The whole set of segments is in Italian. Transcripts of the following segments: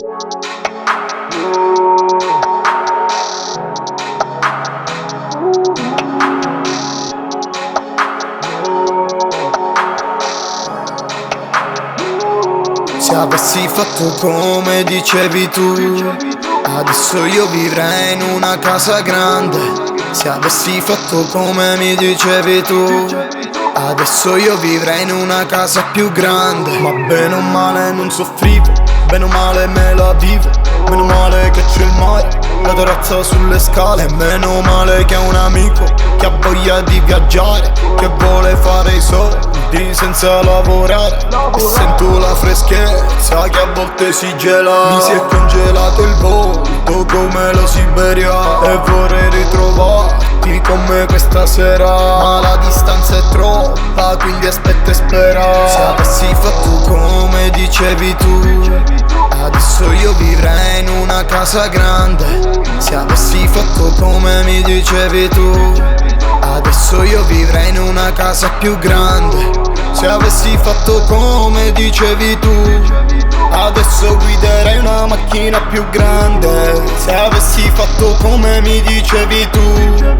Se avessi fatto come dicevi tu, adesso io vivrei in una casa grande. Se avessi fatto come mi dicevi tu, adesso io vivrei in una casa più grande. Ma bene o male non soffrivo, bene o male me la vivo. Meno male che c'è il mare, la terrazza sulle scale. Meno male che ho un amico che ha voglia di viaggiare, che vuole fare i soldi senza lavorare. E sento la freschezza che a volte si gela. Mi si è congelato il volto come la Siberia, e vorrei ritrovarti con me questa sera. Ma la distanza è troppa, quindi aspetta e spera. Se avessi fatto come dicevi tu, adesso io vivrei in una casa grande. Se avessi fatto come mi dicevi tu, adesso io vivrei in una casa più grande. Se avessi fatto come dicevi tu, adesso guiderei una macchina più grande. Se avessi fatto come mi dicevi tu,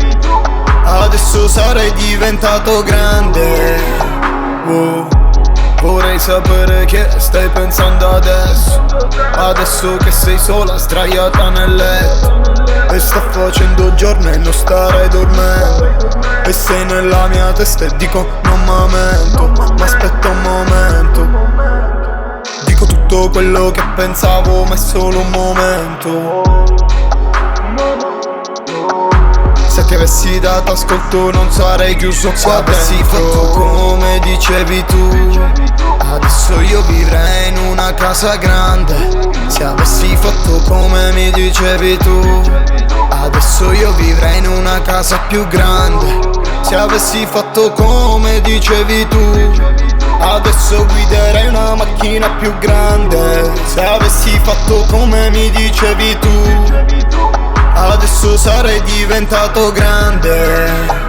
adesso sarei diventato grande. Vorrei sapere che stai pensando adesso, adesso che sei sola sdraiata nel letto. E sta facendo giorno e non starei dormendo, e sei nella mia testa e dico non m'aumento. Ma aspetta un momento, dico tutto quello che pensavo, ma è solo un momento. Se ti avessi dato ascolto non sarei chiuso qua dentro. Se avessi fatto come dicevi tu, adesso io vivrei in una casa grande. Se avessi fatto come mi dicevi tu, adesso io vivrei in una casa più grande. Se avessi fatto come dicevi tu, adesso guiderei una macchina più grande. Se avessi fatto come mi dicevi tu, adesso sarei diventato grande.